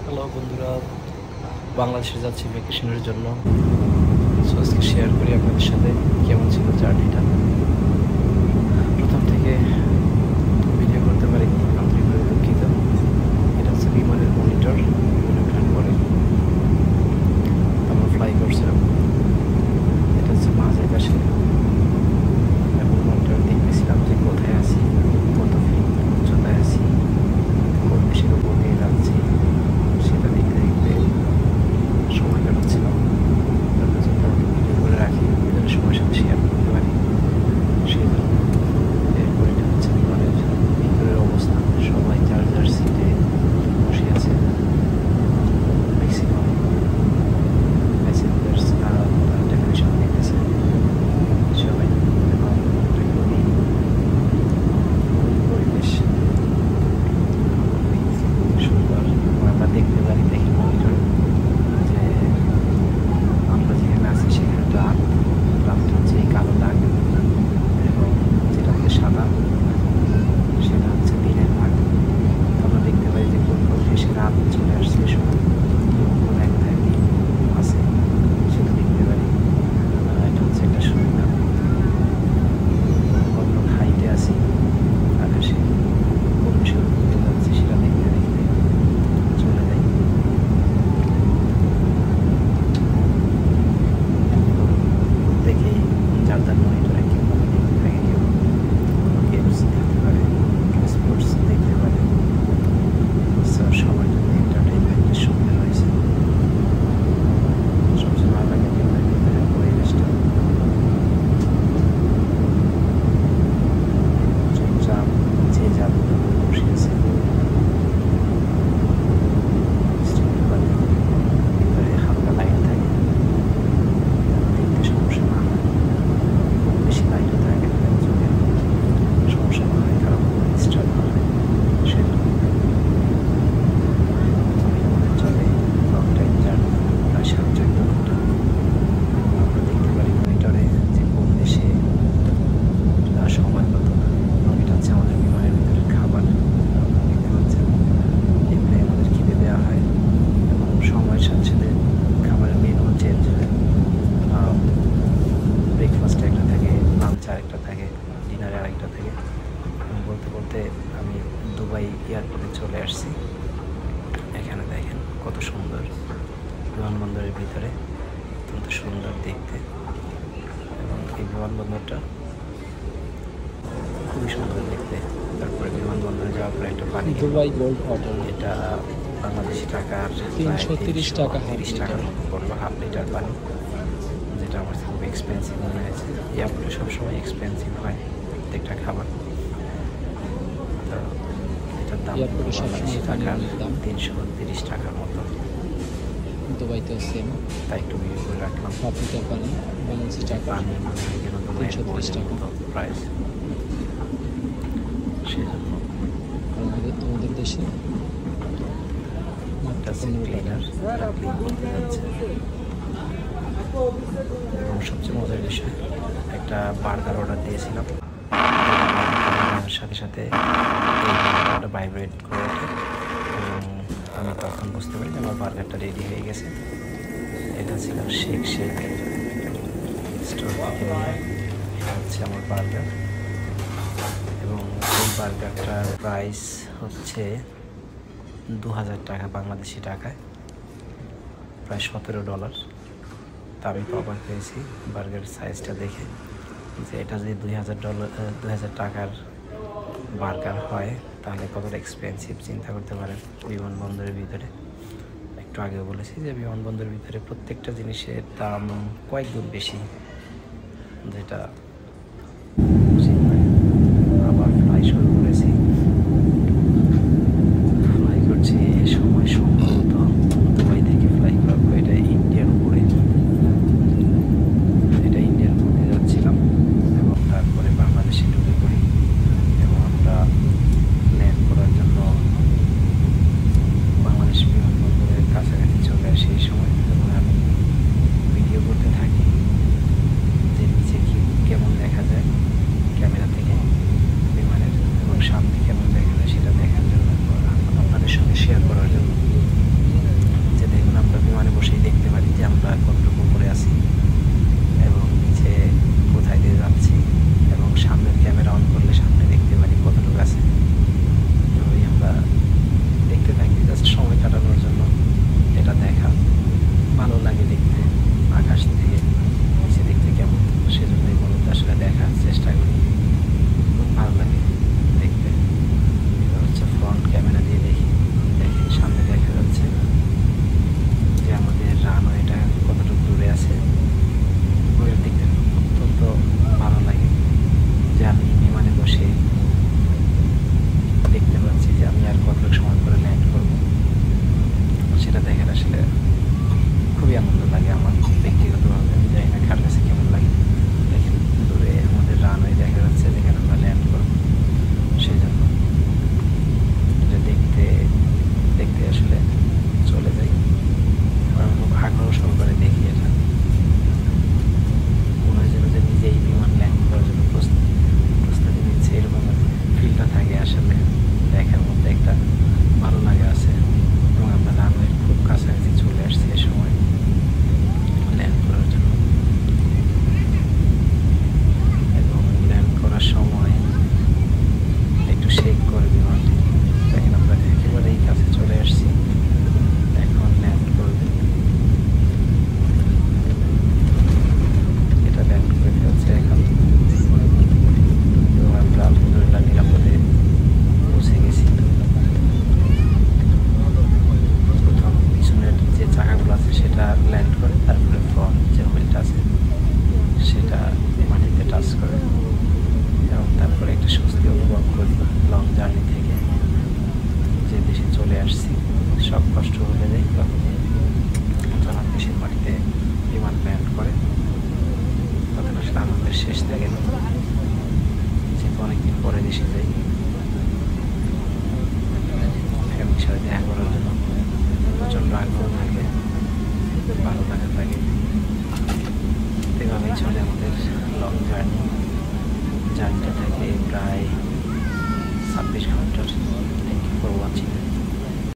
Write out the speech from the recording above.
Hello বন্ধুরা, বাংলাদেশে যাচ্ছি ভ্যাকেশনের জন্য। সো আজকে শেয়ার করি আপনাদের সাথে কেমন ছিল জার্নিটা। প্রথম থেকে ভিডিও করতে পারি, আন্তরিকভাবে দুঃখিত। এটা হচ্ছে বিমানের মনিটর। বিমানে ওঠার পরে আমরা ফ্লাই করছিলাম। এটা হচ্ছে মাঝের পাশে, এবং মনিটর দেখতেছিলাম যে কোথায় আছি, কত ফিট উচ্চতায় আছি, কোন দেশের উপর দিয়ে যাচ্ছি, সেটা দেখতে দেখতে সময় কাটাচ্ছিলাম। তারপর চিন্তা ভিডিও করে রাখি, যাতে সময়ের সাথে শেয়ার করতে পারি। সেই জন্য এরপর এটা হচ্ছে বিমানের ভিতরের অবস্থা। সবাই যার যার সিটে বসে আছে। ম্যাক্সিমাম প্যাসেঞ্জার্স টেলিভিশন দেখতেছে সবাই। এবং একটা খুবই পরিবেশ সুন্দর। আমরা দেখতে পারি, দেখি মনিটরে যে আমরা যেখানে আছি সেখানে রাতটা হচ্ছে এই কালো দাগ, এবং যেটা হচ্ছে সাদা সেটা হচ্ছে দিনের ভাগ। আমরা দেখতে পাই যে কোন কোন দেশে রাত চলে আসছে, সময় কোন এক দিন আছে সেটা দেখতে পারি। এটা হচ্ছে একটা সুবিধা। কত হাইটে আছি আকাশে, কোন দেশের উপরে যাচ্ছে সেটা দেখতে দেখতে চলে যাই। দেখেই যার যার মনিটরে কেউ দেখতে থাকে, কেউ গেমস দেখতে পারে, কেউ স্পোর্টস দেখতে পারে। সবার জন্য এন্টারটেইনমেন্টের সুবিধা রয়েছে। সবচেয়ে ভালো লাগে বিমানের ভিতরে পরিবেশটা। চুপচাপ যে যার বসে আছে, ভিতরে হালকা লাইট থাকে, দেখতে সমস্যা না হয়। খুব বেশি লাইটও থাকে না, চোখে সমস্যা না হয়, কারণ ডিস্টার্ব না হয়। সেজন্য আমাদের চলে লং টাইম জার্নি, প্রায় 7-8 ঘন্টা। এবং আমরা দেখতে পারি মনিটরে যে কোন দেশে সময় কত। এবং এটা হচ্ছে আমাদের বিমানের ভিতরে খাবার। আপনারা দেখতে পাচ্ছেন এগুলোই আমাদের খিদে দেওয়া হয়, এবং সময়ের সাথে সাথে খাবারের মেনু চেঞ্জ হয়। ব্রেকফাস্টে একটা থাকে, লাঞ্চে আরেকটা থাকে, ডিনারে আরেকটা থাকে। বলতে বলতে আমি দুবাই এয়ারপোর্টে চলে আসছি। এখানে দেখেন কত সুন্দর বিমানবন্দরের ভিতরে, অত্যন্ত সুন্দর দেখতে। এবং এই বিমানবন্দরটা খুবই সুন্দর দেখতে। তারপরে বিমানবন্দরে যাওয়ার পরে একটা পানি, দুবাই গোল্ড হোটেল, এটা বাংলাদেশি টাকার 330 টাকা, 30 টাকার মতো পড়লো হাফ লিটার পানি, যেটা আমার খুব এক্সপেন্সিভ মনে হয়েছে। এয়ারপোর্টে সবসময় এক্সপেন্সিভ হয় প্রত্যেকটা খাবার। তো এটার দাম বাংলাদেশি টাকার 330 টাকার মতো। দুবাইতেও সেম, তাই একটু ভিডিও করে রাখলাম। হাফ লিটার পানি বাংলাদেশি টাকা পানি মনে হয় যেন দুবাইয়ের 330 টাকা। প্রাইস। সেই জন্য আমাদের দেশে মাত্র 15 টাকা। এবং সবচেয়ে মজার বিষয়, একটা বার্গার অর্ডার দিয়েছিলাম, সাথে সাথে এই বার্গারটা ভাইব্রেট করে ওঠে, এবং আমি তখন বুঝতে পারি যে আমার বার্গারটা রেডি হয়ে গেছে। এটা ছিল শেক স্টোর থেকে নিয়ে। এটা হচ্ছে আমার বার্গার, এবং এই বার্গারটার প্রাইস হচ্ছে 2000 টাকা বাংলাদেশি টাকায়, প্রায় $17। তা আমি তো অবাক হয়েছি বার্গারের সাইজটা দেখে, যে এটা যদি $2000 টাকার বার্গার হয় তাহলে কতটা এক্সপেন্সিভ চিন্তা করতে পারেন। বিমানবন্দরের ভিতরে একটু আগেও বলেছি যে বিমানবন্দরের ভিতরে প্রত্যেকটা জিনিসের দাম কয়েক গুণ বেশি, যেটা আবার ফ্লাই শুরু করেছি। ফ্লাই করছি এই সময় সম্ভবত দুবাই থেকে ফ্লাই করবো। এটা ইন্ডিয়ার উপরে, এটা ইন্ডিয়ার উপরে যাচ্ছিলাম, এবং তারপরে বাংলাদেশে ঢুকে পড়ি। এবং আমরা ল্যান্ড করার জন্য বাংলাদেশ বিমানবন্দরের কাছাকাছি চলে আসি এই সময়। এবং আমি ভিডিও করতে থাকি যে নিচে কি কেমন কষ্ট হয়ে যায় তখন যখন দেশের মাটিতে বিমান ল্যান্ড করে তখন আসলে আনন্দের শেষ থাকে না, যেহেতু অনেকদিন পরে দেশে যাই ফ্যামিলির সাথে দেখা করার জন্য প্রচণ্ড আগ্রহ থাকে, ভালো লাগা থাকে। এভাবেই চলে আমাদের লং জার্নিটা থাকে প্রায় 26 ঘন্টার। Thank you for watching.